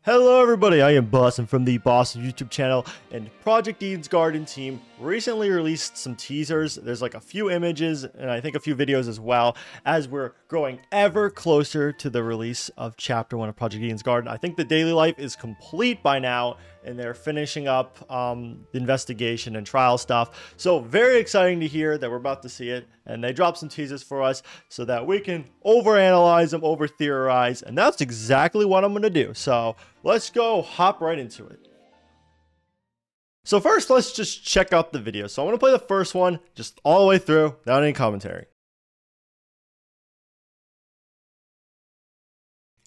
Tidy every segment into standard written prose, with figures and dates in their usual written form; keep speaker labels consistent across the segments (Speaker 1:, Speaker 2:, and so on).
Speaker 1: Hello everybody, I am Bossome from the Bossome YouTube channel, and Project Eden's Garden team recently released some teasers. There's like a few images and I think a few videos as well, as we're growing ever closer to the release of Chapter 1 of Project Eden's Garden. I think the daily life is complete by now, and they're finishing up the investigation and trial stuff. So very exciting to hear that we're about to see it, and they dropped some teasers for us so that we can overanalyze them, over-theorize, and that's exactly what I'm going to do. So let's go hop right into it. So first, let's just check out the video. So I'm going to play the first one just all the way through without any commentary.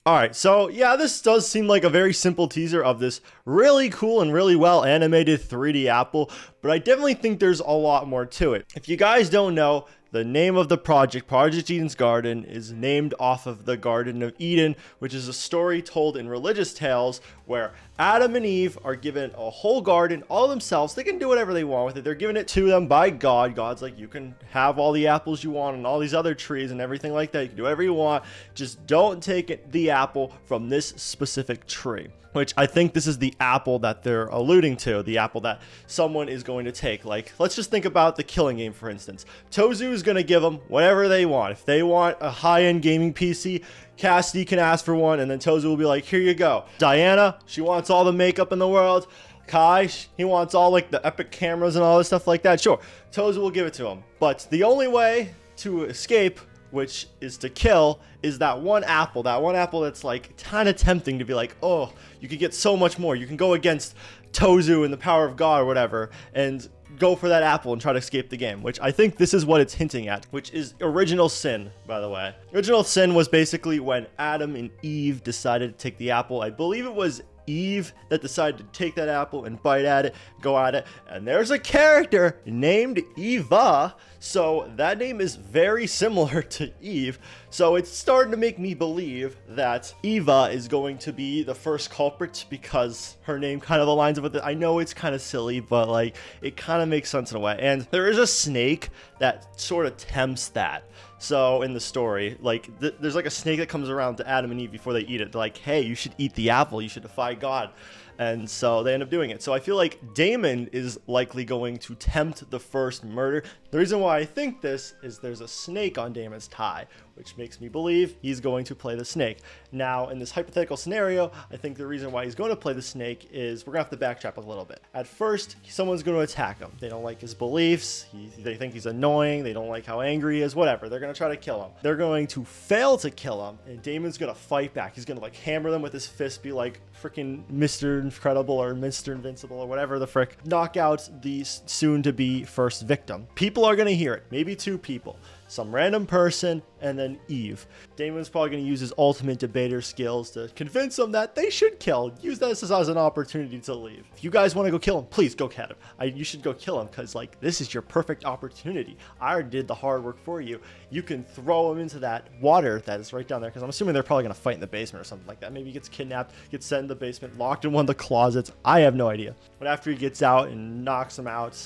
Speaker 1: Alright, so yeah, this does seem like a very simple teaser of this really cool and really well animated 3D apple, but I definitely think there's a lot more to it. If you guys don't know, the name of the project, Project Eden's Garden, is named off of the Garden of Eden, which is a story told in religious tales where Adam and Eve are given a whole garden all themselves. They can do whatever they want with it. They're given it to them by God. God's like, you can have all the apples you want and all these other trees and everything like that. You can do whatever you want. Just don't take the apple from this specific tree. Which I think this is the apple that they're alluding to, the apple that someone is going to take. Like, let's just think about the Killing Game, for instance. Tozu is going to give them whatever they want. If they want a high-end gaming PC, Cassidy can ask for one, and then Tozu will be like, here you go. Diana, she wants all the makeup in the world. Kai, he wants all like the epic cameras and all this stuff like that. Sure, Tozu will give it to him. But the only way to escape, which is to kill, is that one apple that's like kind of tempting to be like, oh, you could get so much more. You can go against Tozu and the power of God or whatever and go for that apple and try to escape the game, which I think this is what it's hinting at, which is original sin, by the way. Original sin was basically when Adam and Eve decided to take the apple. I believe it was Eve that decided to take that apple and bite at it, go at it, and there's a character named Eva, so that name is very similar to Eve, so it's starting to make me believe that Eva is going to be the first culprit because her name kind of aligns with it. I know it's kind of silly, but like it kind of makes sense in a way, and there is a snake that sort of tempts that. So in the story, like there's like a snake that comes around to Adam and Eve before they eat it. They're like, hey, you should eat the apple. You should defy God. And so they end up doing it. So I feel like Damon is likely going to tempt the first murder. The reason why I think this is there's a snake on Damon's tie, which makes me believe he's going to play the snake. Now, in this hypothetical scenario, I think the reason why he's going to play the snake is we're going to have to backtrack a little bit. At first, someone's going to attack him. They don't like his beliefs. They think he's annoying. They don't like how angry he is, whatever. They're going to try to kill him. They're going to fail to kill him, and Damon's going to fight back. He's going to like hammer them with his fist, be like freaking Mr. Incredible or Mr. Invincible or whatever the frick. Knock out the soon-to-be first victim. People are going to hear it. Maybe two people. Some random person, and then Eve. Damon's probably going to use his ultimate debater skills to convince them that they should kill. Use this as an opportunity to leave. If you guys want to go kill him, please go get him. You should go kill him because like this is your perfect opportunity. I already did the hard work for you. You can throw him into that water that is right down there because I'm assuming they're probably going to fight in the basement or something like that. Maybe he gets kidnapped, gets sent in the basement, locked in one of the closets. I have no idea. But after he gets out and knocks him out,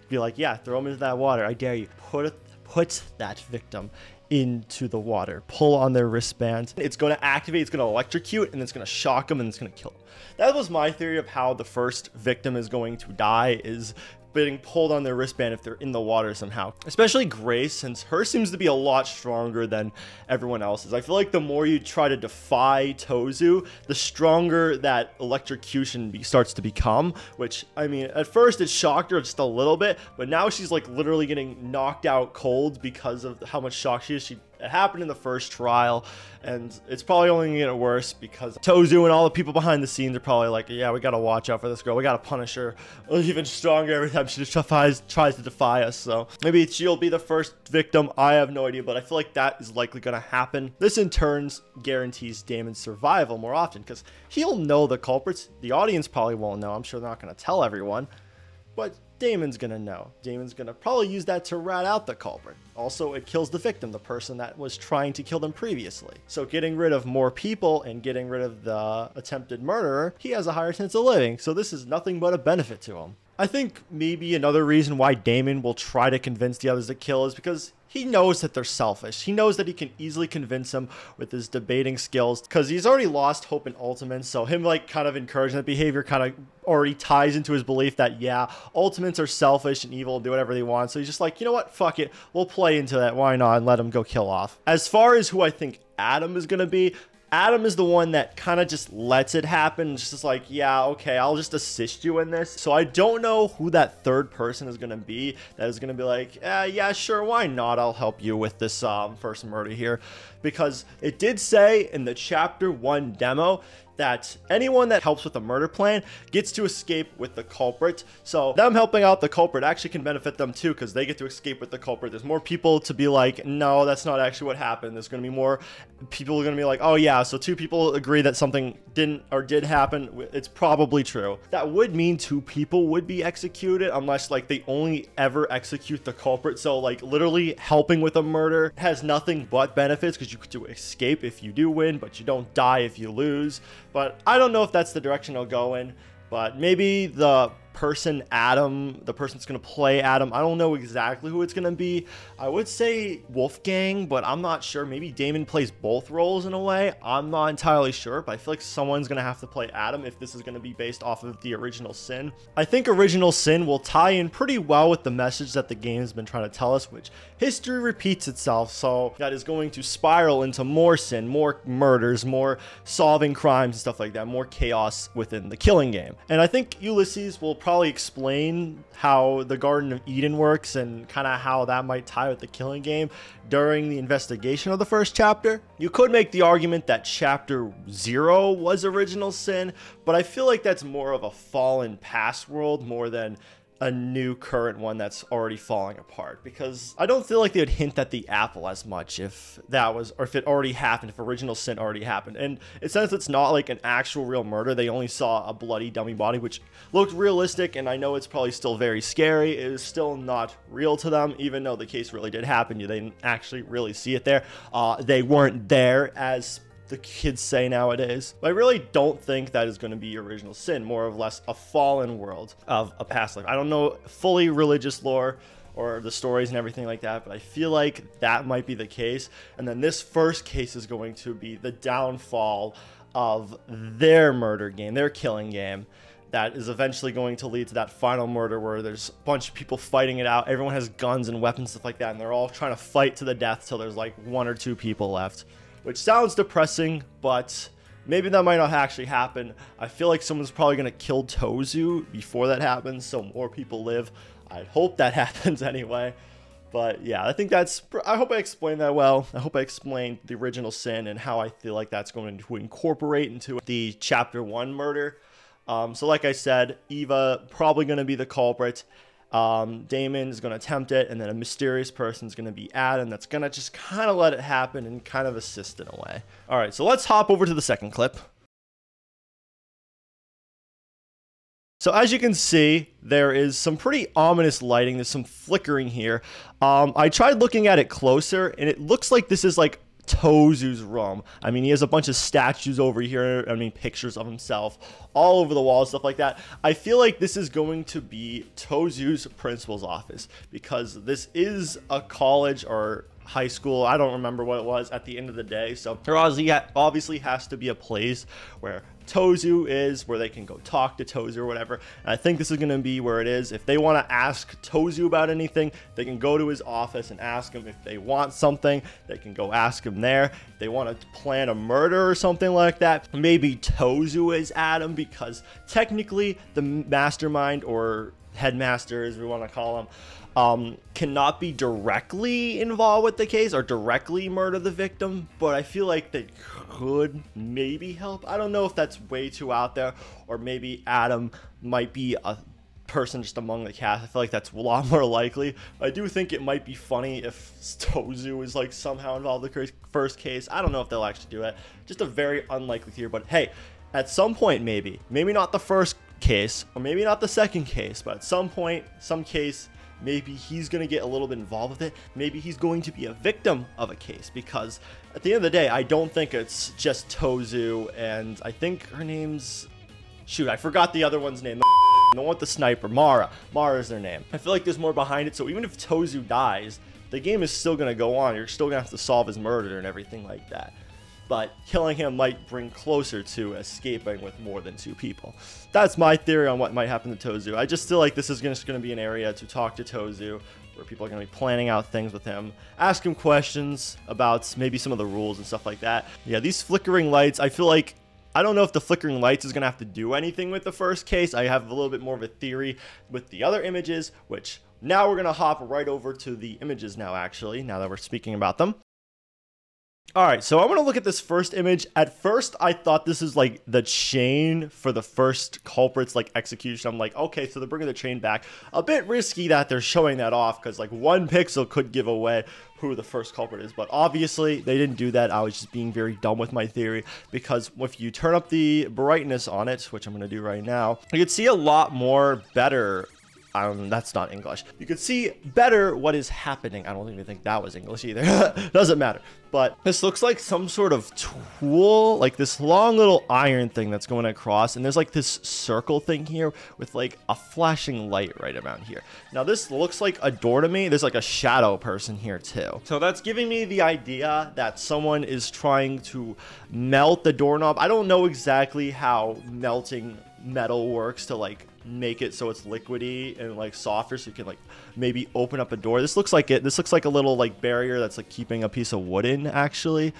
Speaker 1: be like, yeah, throw him into that water. I dare you. Put that victim into the water. Pull on their wristband. It's going to activate, it's going to electrocute, and it's going to shock them, and it's going to kill them. That was my theory of how the first victim is going to die, is being pulled on their wristband if they're in the water somehow. Especially Grace, since her seems to be a lot stronger than everyone else's. I feel like the more you try to defy Tozu, the stronger that electrocution starts to become, which, I mean, at first it shocked her just a little bit, but now she's like literally getting knocked out cold because of how much shock she is. It happened in the first trial, and it's probably only gonna get worse because Tozu and all the people behind the scenes are probably like, yeah, we gotta watch out for this girl. We gotta punish her even stronger every time she just tries to defy us. So maybe she'll be the first victim. I have no idea, but I feel like that is likely gonna happen. This in turn guarantees Damon's survival more often because he'll know the culprits. The audience probably won't know. I'm sure they're not gonna tell everyone, but Damon's gonna know. Damon's gonna probably use that to rat out the culprit. Also, it kills the victim, the person that was trying to kill them previously. So getting rid of more people and getting rid of the attempted murderer, he has a higher chance of living. So this is nothing but a benefit to him. I think maybe another reason why Damon will try to convince the others to kill is because he knows that they're selfish. He knows that he can easily convince them with his debating skills because he's already lost hope in Ultimates. So him like kind of encouraging that behavior kind of already ties into his belief that, yeah, Ultimates are selfish and evil, do whatever they want. So he's just like, you know what, fuck it. We'll play into that. Why not? And let him go kill off. As far as who I think Adam is going to be, Adam is the one that kind of just lets it happen. Just like, yeah, okay, I'll just assist you in this. So I don't know who that third person is going to be that is going to be like, yeah, sure, why not? I'll help you with this first murder here. Because it did say in the chapter 1 demo that anyone that helps with a murder plan gets to escape with the culprit. So them helping out the culprit actually can benefit them too, because they get to escape with the culprit. There's more people to be like, no, that's not actually what happened. There's going to be more people are going to be like, oh yeah, so 2 people agree that something didn't or did happen. It's probably true. That would mean 2 people would be executed unless like they only ever execute the culprit. So like literally helping with a murder has nothing but benefits because you could do escape if you do win, but you don't die if you lose. But I don't know if that's the direction I'll go in. But maybe the person Adam, the person that's going to play Adam, I don't know exactly who it's going to be. I would say Wolfgang, but I'm not sure. Maybe Damon plays both roles in a way. I'm not entirely sure, but I feel like someone's going to have to play Adam if this is going to be based off of the Original Sin. I think Original Sin will tie in pretty well with the message that the game has been trying to tell us, which history repeats itself. So that is going to spiral into more sin, more murders, more solving crimes and stuff like that, more chaos within the killing game. And I think Ulysses will probably explain how the Garden of Eden works and kind of how that might tie with the killing game during the investigation of the first chapter. You could make the argument that chapter 0 was Original Sin, but I feel like that's more of a fallen past world more than a new current one that's already falling apart, because I don't feel like they would hint at the apple as much if that was, or if it already happened, if Original Sin already happened. And since it's not like an actual real murder, they only saw a bloody dummy body, which looked realistic, and I know it's probably still very scary. It is still not real to them, even though the case really did happen. They didn't actually really see it there. They weren't there as the kids say nowadays. But I really don't think that is going to be Original Sin, more or less a fallen world of a past life. I don't know fully religious lore or the stories and everything like that, but I feel like that might be the case. And then this first case is going to be the downfall of their murder game, their killing game, that is eventually going to lead to that final murder where there's a bunch of people fighting it out. Everyone has guns and weapons, stuff like that, and they're all trying to fight to the death till there's like 1 or 2 people left. Which sounds depressing, but maybe that might not actually happen. I feel like someone's probably going to kill Tozu before that happens, so more people live. I hope that happens anyway. But yeah, I think that's, I hope I explained that well. I hope I explained the Original Sin and how I feel like that's going to incorporate into the chapter 1 murder. So like I said, Eva probably going to be the culprit. Damon is going to attempt it, and then a mysterious person is going to be Adam that's going to just kind of let it happen and kind of assist in a way. All right, so let's hop over to the second clip. So as you can see, there is some pretty ominous lighting. There's some flickering here. I tried looking at it closer, and it looks like this is like Tozu's room. I mean, he has a bunch of statues over here. I mean, pictures of himself all over the wall, stuff like that. I feel like this is going to be Tozu's principal's office, because this is a college or high school. I don't remember what it was at the end of the day. So there obviously has to be a place where Tozu is, where they can go talk to Tozu or whatever. And I think this is going to be where it is. If they want to ask Tozu about anything, they can go to his office and ask him. If they want something, they can go ask him there. If they want to plan a murder or something like that, maybe Tozu is Adam, because technically the mastermind or headmaster, as we want to call him, cannot be directly involved with the case or directly murder the victim, but I feel like they could maybe help. I don't know if that's way too out there, or maybe Adam might be a person just among the cast. I feel like that's a lot more likely. I do think it might be funny if Tozu is like somehow involved in the first case. I don't know if they'll actually do it. Just a very unlikely theory, but hey, at some point maybe not the first case, or maybe not the second case, but at some point, some case, maybe he's going to get a little bit involved with it. Maybe he's going to be a victim of a case, because at the end of the day, I don't think it's just Tozu, and I think her name's... Shoot, I forgot the other one's name. The one with the sniper, Mara. Mara is their name. I feel like there's more behind it, so even if Tozu dies, the game is still going to go on. You're still going to have to solve his murder and everything like that. But killing him might bring closer to escaping with more than 2 people. That's my theory on what might happen to Tozu. I just feel like this is just going to be an area to talk to Tozu, where people are going to be planning out things with him, ask him questions about maybe some of the rules and stuff like that. Yeah, these flickering lights, I feel like, I don't know if the flickering lights is going to have to do anything with the first case. I have a little bit more of a theory with the other images, which now we're going to hop right over to the images now, actually, now that we're speaking about them. Alright, so I'm going to look at this first image. At first, I thought this is like the chain for the first culprit's like execution. I'm like, okay, so they're bringing the chain back. A bit risky that they're showing that off, because like 1 pixel could give away who the first culprit is. But obviously, they didn't do that. I was just being very dumb with my theory, because if you turn up the brightness on it, which I'm going to do right now, you can see a lot more better. That's not English. You can see better what is happening. I don't even think that was English either. Doesn't matter. But this looks like some sort of tool, like this long little iron thing that's going across. And there's like this circle thing here with like a flashing light right around here. Now this looks like a door to me. There's like a shadow person here too. So that's giving me the idea that someone is trying to melt the doorknob. I don't know exactly how melting metal works to like make it so it's liquidy and like softer, so you can like maybe open up a door. This looks like it. This looks like a little like barrier that's like keeping a piece of wood in, actually.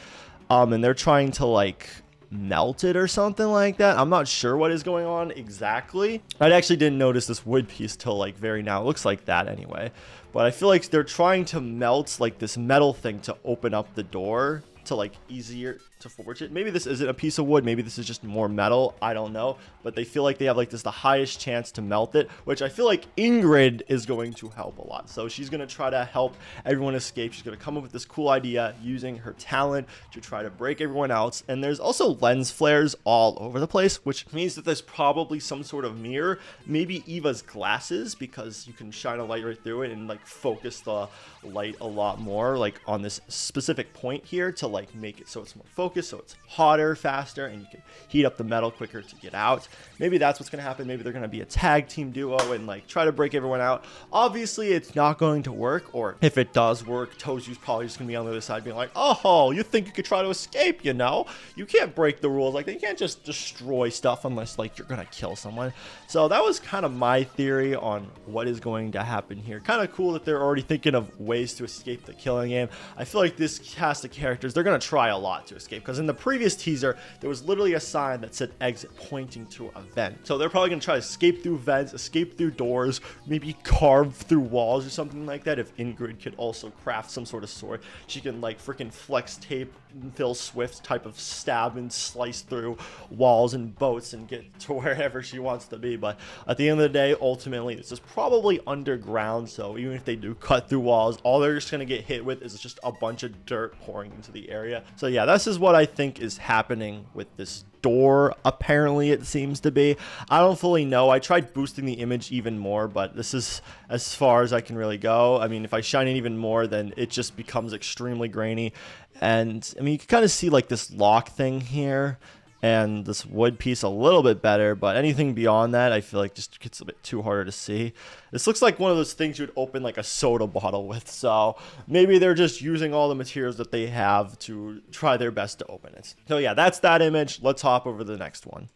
Speaker 1: And they're trying to like melt it or something like that. I'm not sure what is going on exactly. I actually didn't notice this wood piece till like very now. It looks like that anyway. But I feel like they're trying to melt like this metal thing to open up the door to like easier to forge it. Maybe this isn't a piece of wood, maybe this is just more metal, I don't know, but they feel like they have like this the highest chance to melt it, which I feel like Ingrid is going to help a lot. So she's going to try to help everyone escape. She's going to come up with this cool idea using her talent to try to break everyone else. And there's also lens flares all over the place, which means that there's probably some sort of mirror, maybe Eva's glasses, because you can shine a light right through it and like focus the light a lot more like on this specific point here to like make it so it's more focused, so it's hotter faster, and you can heat up the metal quicker to get out. Maybe that's what's going to happen. Maybe they're going to be a tag team duo and like try to break everyone out. Obviously, it's not going to work, or if it does work, Tozu's probably just going to be on the other side being like, oh, you think you could try to escape, you know? You can't break the rules. Like, you can't just destroy stuff unless like you're going to kill someone. So that was kind of my theory on what is going to happen here. Kind of cool that they're already thinking of ways to escape the killing game. I feel like this cast of characters, they're going to try a lot to escape, because in the previous teaser, there was literally a sign that said exit pointing to a vent. So they're probably going to try to escape through vents, escape through doors, maybe carve through walls or something like that. If Ingrid could also craft some sort of sword, she can like freaking flex tape Phil Swift type of stab and slice through walls and boats and get to wherever she wants to be. But at the end of the day, ultimately, this is probably underground, so even if they do cut through walls, all they're just going to get hit with is just a bunch of dirt pouring into the area. So yeah, this is what I think is happening with this door, apparently it seems to be. I don't fully know. I tried boosting the image even more, but this is as far as I can really go. I mean, if I shine it even more, then it just becomes extremely grainy. And I mean, you can kind of see like this lock thing here and this wood piece a little bit better, but anything beyond that, I feel like just gets a bit too harder to see. This looks like one of those things you would open like a soda bottle with, so maybe they're just using all the materials that they have to try their best to open it. So yeah, that's that image. Let's hop over to the next one.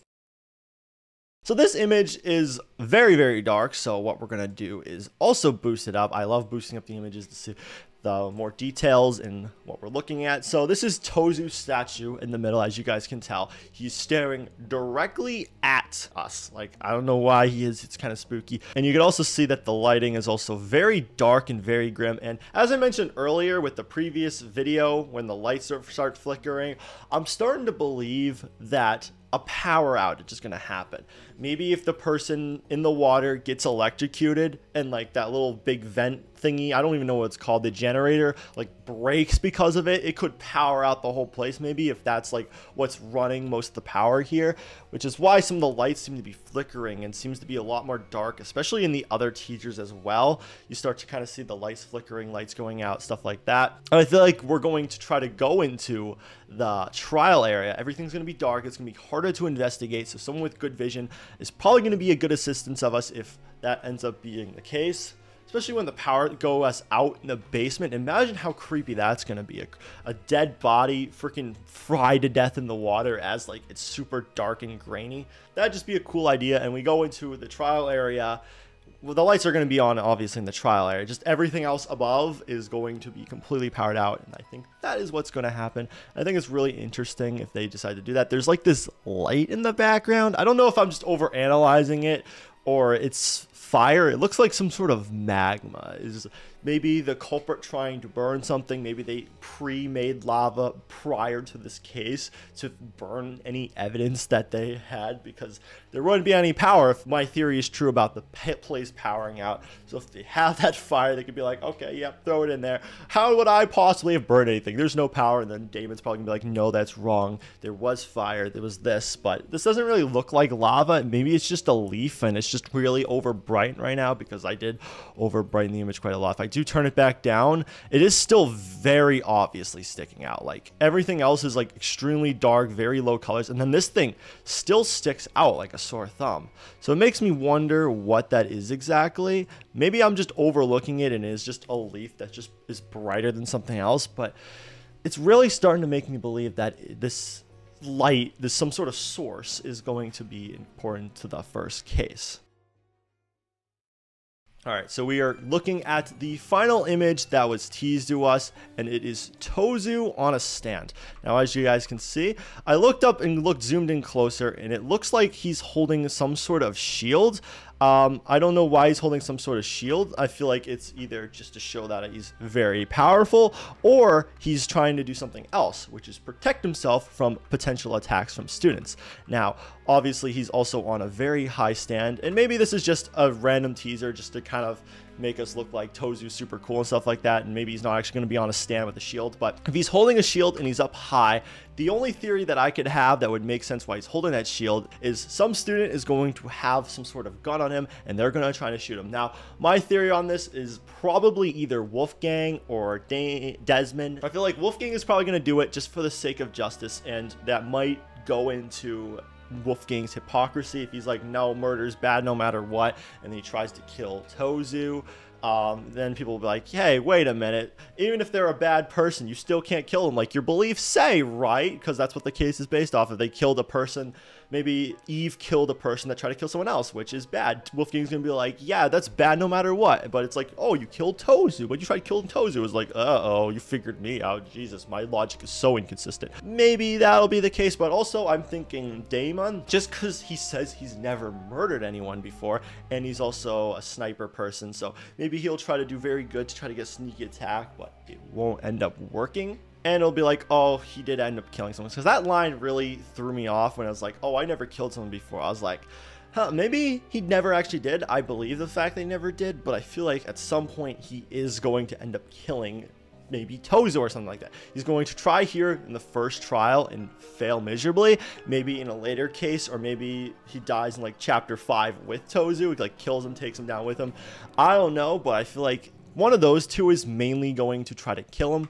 Speaker 1: So this image is very, very dark, so what we're going to do is also boost it up. I love boosting up the images to see the more details in what we're looking at. So this is Tozu's statue in the middle, as you guys can tell. He's staring directly at us. Like, I don't know why he is. It's kind of spooky. And you can also see that the lighting is also very dark and very grim. And as I mentioned earlier with the previous video, when the lights start flickering, I'm starting to believe that a power outage is going to happen. Maybe if the person in the water gets electrocuted and like that little big vent thingy, I don't even know what it's called, the generator, like breaks because of it, it could power out the whole place. Maybe if that's like what's running most of the power here, which is why some of the lights seem to be flickering and seems to be a lot more dark, especially in the other teachers as well. You start to kind of see the lights flickering, lights going out, stuff like that. And I feel like we're going to try to go into the trial area. Everything's going to be dark. It's going to be harder to investigate. So someone with good vision is probably going to be a good assistance of us if that ends up being the case. Especially when the power goes out in the basement. Imagine how creepy that's going to be. A dead body freaking fried to death in the water as like it's super dark and grainy. That'd just be a cool idea. And we go into the trial area. Well, the lights are going to be on, obviously, in the trial area. Just everything else above is going to be completely powered out. And I think that is what's going to happen. I think it's really interesting if they decide to do that. There's like this light in the background. I don't know if I'm just overanalyzing it or it's fire. It looks like some sort of magma. Is maybe the culprit trying to burn something. Maybe they pre-made lava prior to this case to burn any evidence that they had, because there wouldn't be any power if my theory is true about the place powering out. So if they have that fire, they could be like, okay, yep, throw it in there. How would I possibly have burned anything? There's no power. And then Damon's probably gonna be like, no, that's wrong. There was fire. There was this, but this doesn't really look like lava. Maybe it's just a leaf and it's just really over bright right now, because I did over brighten the image quite a lot. If I do turn it back down, it is still very obviously sticking out. Like everything else is like extremely dark, very low colors, and then this thing still sticks out like a sore thumb. So it makes me wonder what that is exactly. Maybe I'm just overlooking it and it is just a leaf that just is brighter than something else, but it's really starting to make me believe that this light, this some sort of source, is going to be important to the first case. All right, so we are looking at the final image that was teased to us, and it is Tozu on a stand. Now, as you guys can see, I looked up and zoomed in closer, and it looks like he's holding some sort of shield. I don't know why he's holding some sort of shield. I feel like it's either just to show that he's very powerful, or he's trying to do something else, which is protect himself from potential attacks from students. Now, obviously, he's also on a very high stand, and maybe this is just a random teaser just to kind of make us look like Tozu's super cool and stuff like that, and maybe he's not actually going to be on a stand with a shield. But if he's holding a shield and he's up high, the only theory that I could have that would make sense why he's holding that shield is some student is going to have some sort of gun on him and they're going to try to shoot him. Now, my theory on this is probably either Wolfgang or Desmond. I feel like Wolfgang is probably going to do it just for the sake of justice, and that might go into Wolfgang's hypocrisy if he's like, no, murder's bad no matter what, and he tries to kill Tozu. Then people will be like, hey, wait a minute, even if they're a bad person, you still can't kill them like your beliefs say, right? Because that's what the case is based off of. They killed a person. Maybe Eve killed a person that tried to kill someone else, which is bad. Wolfgang's gonna be like, yeah, that's bad no matter what. But it's like, oh, you killed Tozu, but you tried killing Tozu. It was like, uh-oh, you figured me out. Jesus, my logic is so inconsistent. Maybe that'll be the case, but also I'm thinking Damon, just because he says he's never murdered anyone before, and he's also a sniper person, so maybe he'll try to do very good to try to get a sneaky attack, but it won't end up working. And it'll be like, oh, he did end up killing someone. Because that line really threw me off when I was like, oh, I never killed someone before. I was like, huh, maybe he never actually did. I believe the fact that he never did, but I feel like at some point he is going to end up killing maybe Tozu or something like that. He's going to try here in the first trial and fail miserably. Maybe in a later case, or maybe he dies in like chapter 5 with Tozu. He like kills him, takes him down with him. I don't know, but I feel like one of those two is mainly going to try to kill him.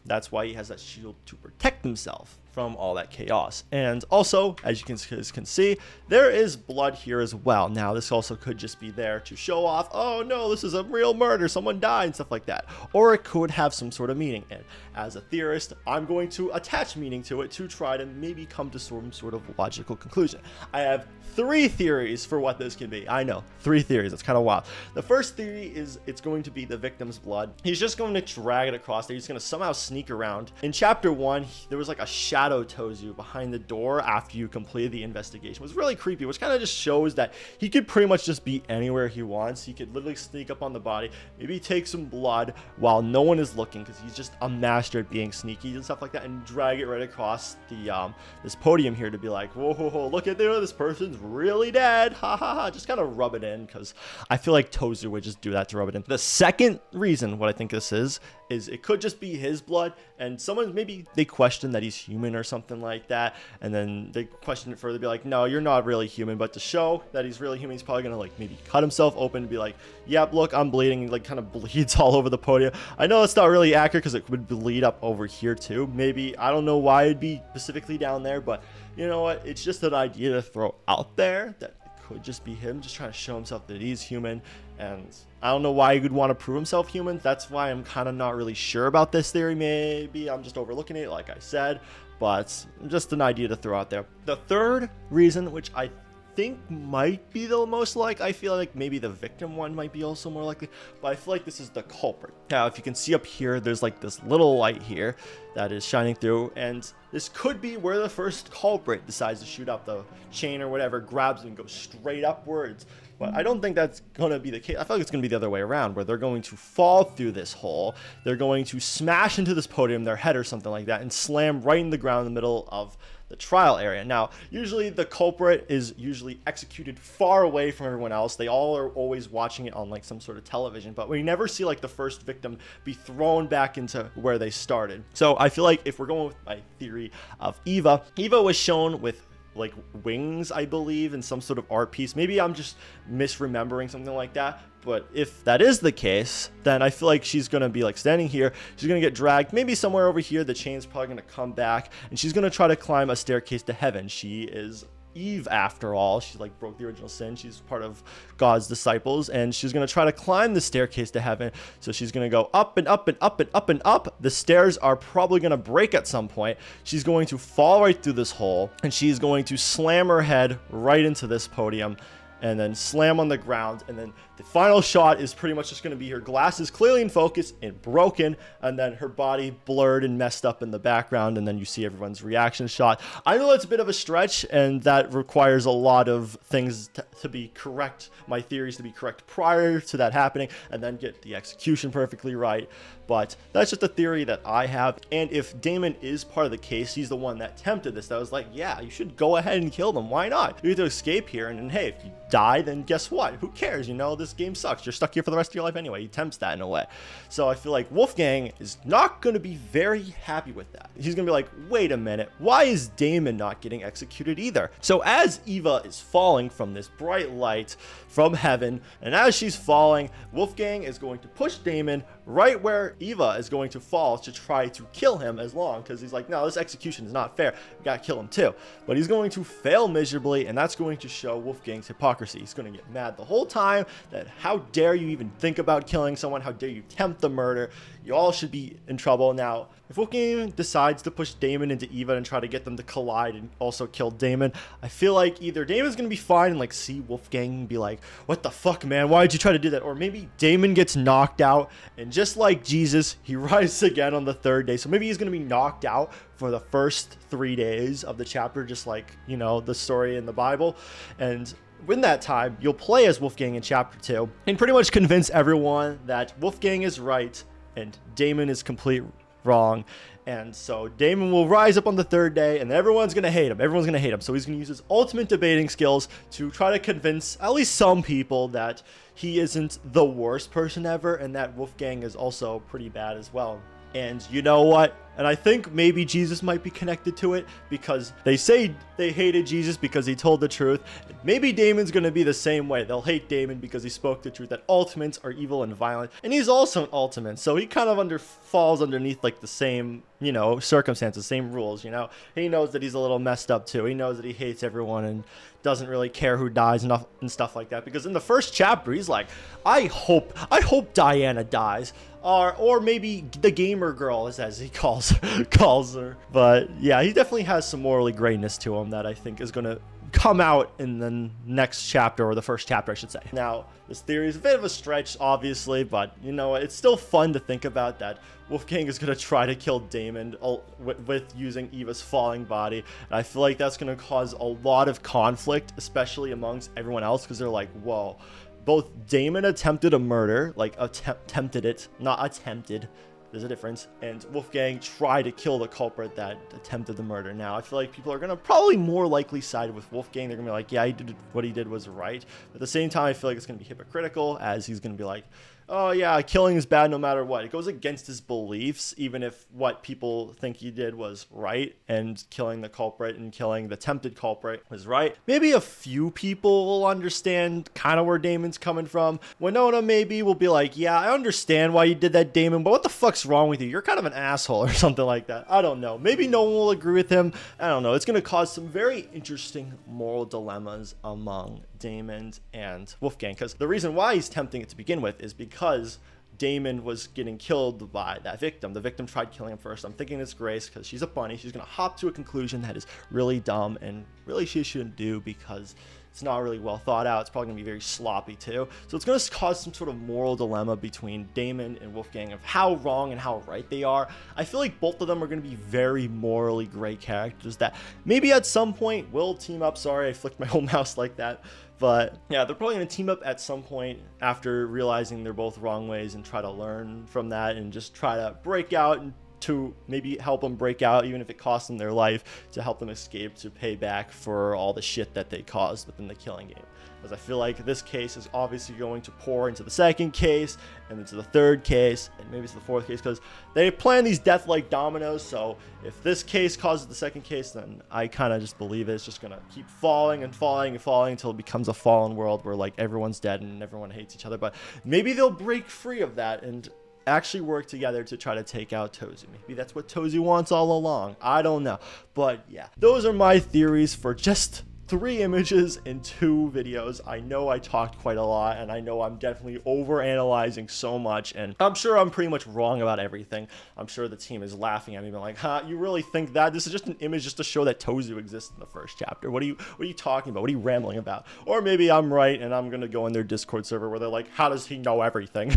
Speaker 1: That's why he has that shield, to protect himself from all that chaos. And also, as you can see, there is blood here as well. Now, this also could just be there to show off, oh no, this is a real murder, someone died, and stuff like that. Or it could have some sort of meaning. And as a theorist, I'm going to attach meaning to it to try to maybe come to some sort of logical conclusion. I have 3 theories for what this can be. I know, 3 theories. That's kind of wild. The first theory is it's going to be the victim's blood. He's just going to drag it across there. He's going to somehow sneak around. In chapter 1, there was like a shadow shadow Tozu behind the door after you completed the investigation was really creepy, which kind of just shows that he could pretty much just be anywhere he wants. He could literally sneak up on the body, maybe take some blood while no one is looking, because he's just a master at being sneaky and stuff like that, and drag it right across the this podium here to be like, whoa, whoa, whoa, look at there, this person's really dead, ha ha ha. Just kind of rub it in, because I feel like Tozu would just do that to rub it in. The second reason what I think this is it could just be his blood, and someone, maybe they question that he's human or something like that, and then they question it further, be like, no, you're not really human. But to show that he's really human, he's probably gonna like maybe cut himself open and be like, yep, look, I'm bleeding. He like kind of bleeds all over the podium. I know it's not really accurate because it would bleed up over here too. Maybe, I don't know why it'd be specifically down there, but you know what, it's just an idea to throw out there that could just be him just trying to show himself that he's human. And I don't know why he would want to prove himself human. That's why I'm kind of not really sure about this theory. Maybe I'm just overlooking it, like I said, but just an idea to throw out there. The third reason, which I think might be the most likely, I feel like maybe the victim one might be also more likely, but I feel like this is the culprit. Now, if you can see up here, there's like this little light here that is shining through, and this could be where the first culprit decides to shoot up the chain or whatever, grabs it and goes straight upwards. But I don't think that's going to be the case. I feel like it's going to be the other way around, where they're going to fall through this hole. They're going to smash into this podium, their head or something like that, and slam right in the ground in the middle of the trial area. Now, usually the culprit is usually executed far away from everyone else. They all are always watching it on like some sort of television, but we never see like the first victim be thrown back into where they started. So I feel like if we're going with my theory of Eva was shown with like wings, I believe, in some sort of art piece. Maybe I'm just misremembering something like that, but if that is the case, then I feel like she's gonna be like standing here, she's gonna get dragged maybe somewhere over here, the chain's probably gonna come back, and she's gonna try to climb a staircase to heaven. She is Eve after all. She like broke the original sin. She's part of God's disciples, and she's gonna try to climb the staircase to heaven. So she's gonna go up and up and up and up and up. The stairs are probably gonna break at some point. She's going to fall right through this hole, and she's going to slam her head right into this podium and then slam on the ground. And then the final shot is pretty much just going to be her glasses clearly in focus and broken, and then her body blurred and messed up in the background, and then you see everyone's reaction shot. I know it's a bit of a stretch, and that requires a lot of things to be correct, my theories to be correct prior to that happening, and then get the execution perfectly right. But that's just a theory that I have. And if Damon is part of the case, he's the one that tempted this, that was like, yeah, you should go ahead and kill them. Why not? You have to escape here, and then hey, if you die, then guess what? Who cares? You know, this game sucks. You're stuck here for the rest of your life anyway. He tempts that in a way. So I feel like Wolfgang is not going to be very happy with that. He's going to be like, wait a minute, why is Damon not getting executed either? So as Eva is falling from this bright light from heaven, and as she's falling, Wolfgang is going to push Damon right where Eva is going to fall to try to kill him as long, because he's like, no, this execution is not fair. We gotta kill him too. But he's going to fail miserably, and that's going to show Wolfgang's hypocrisy. He's going to get mad the whole time that how dare you even think about killing someone? How dare you tempt the murder? You all should be in trouble. Now, if Wolfgang decides to push Damon into Eva and try to get them to collide and also kill Damon, I feel like either Damon's gonna be fine and like see Wolfgang and be like, what the fuck, man? Why did you try to do that? Or maybe Damon gets knocked out, and just like Jesus, he rises again on the third day. So maybe he's gonna be knocked out for the first 3 days of the chapter, just like, you know, the story in the Bible. And in that time, you'll play as Wolfgang in chapter 2 and pretty much convince everyone that Wolfgang is right and Damon is complete wrong. And so Damon will rise up on the third day, and everyone's going to hate him. Everyone's going to hate him. So he's going to use his ultimate debating skills to try to convince at least some people that he isn't the worst person ever, and that Wolfgang is also pretty bad as well. And you know what? And I think maybe Jesus might be connected to it, because they say they hated Jesus because he told the truth. Maybe Damon's going to be the same way. They'll hate Damon because he spoke the truth, that ultimates are evil and violent. And he's also an ultimate, so he kind of falls underneath like the same, you know, circumstances, same rules, you know. He knows that he's a little messed up too. He knows that he hates everyone and doesn't really care who dies and stuff like that. Because in the first chapter, he's like, I hope Diana dies. Or maybe the gamer girl, as he calls her. But yeah, he definitely has some morally greatness to him that I think is going to come out in the next chapter, or the first chapter, I should say. Now, this theory is a bit of a stretch, obviously, but you know, it's still fun to think about that Wolfgang is going to try to kill Damon with using Eva's falling body. And I feel like that's going to cause a lot of conflict, especially amongst everyone else, because they're like, whoa, both Damon attempted a murder, like attempted it, not attempted. There's a difference. And Wolfgang tried to kill the culprit that attempted the murder. Now, I feel like people are going to probably more likely side with Wolfgang. They're going to be like, yeah, what he did was right. But at the same time, I feel like it's going to be hypocritical, as he's going to be like, oh yeah, killing is bad no matter what. It goes against his beliefs, even if what people think he did was right, and killing the culprit and killing the attempted culprit was right. Maybe a few people will understand kind of where Damon's coming from. Winona maybe will be like, yeah, I understand why you did that, Damon, but what the fuck's wrong with you? You're kind of an asshole, or something like that. I don't know. Maybe no one will agree with him. I don't know. It's going to cause some very interesting moral dilemmas among Damon and Wolfgang, because the reason why he's tempting it to begin with is because Damon was getting killed by that victim. The victim tried killing him first. I'm thinking it's Grace, because she's a bunny. She's going to hop to a conclusion that is really dumb and really she shouldn't do, because it's not really well thought out. It's probably going to be very sloppy too. So it's going to cause some sort of moral dilemma between Damon and Wolfgang of how wrong and how right they are. I feel like both of them are going to be very morally gray characters that maybe at some point will team up. Sorry, I flicked my whole mouse like that. But yeah, they're probably going to team up at some point after realizing they're both wrong ways, and try to learn from that and just try to break out, and to maybe help them break out, even if it costs them their life, to help them escape, to pay back for all the shit that they caused within the killing game. Because I feel like this case is obviously going to pour into the second case, and into the third case, and maybe it's the fourth case, because they plan these death like dominoes. So if this case causes the second case, then I kind of just believe it's just gonna keep falling and falling and falling until it becomes a fallen world where like everyone's dead and everyone hates each other. But maybe they'll break free of that and actually work together to try to take out Tozu. Maybe that's what Tozu wants all along. I don't know. But yeah, those are my theories for just 3 images in 2 videos. I know I talked quite a lot, and I know I'm definitely overanalyzing so much, and I'm sure I'm pretty much wrong about everything. I'm sure the team is laughing at me, like, huh, you really think that? This is just an image just to show that Tozu exists in the first chapter. What are you talking about? What are you rambling about? Or maybe I'm right, and I'm gonna go in their Discord server where they're like, how does he know everything?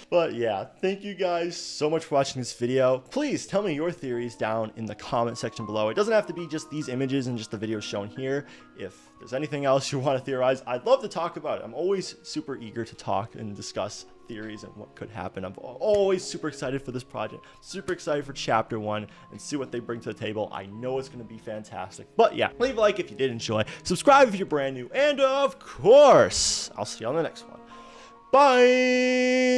Speaker 1: But yeah, thank you guys so much for watching this video. Please tell me your theories down in the comment section below. It doesn't have to be just these images and just the videos shown here. If there's anything else you want to theorize, I'd love to talk about it. I'm always super eager to talk and discuss theories and what could happen. I'm always super excited for this project, super excited for chapter 1 and see what they bring to the table. I know it's going to be fantastic. But yeah, leave a like if you did enjoy, subscribe if you're brand new, and of course, I'll see you on the next one. Bye!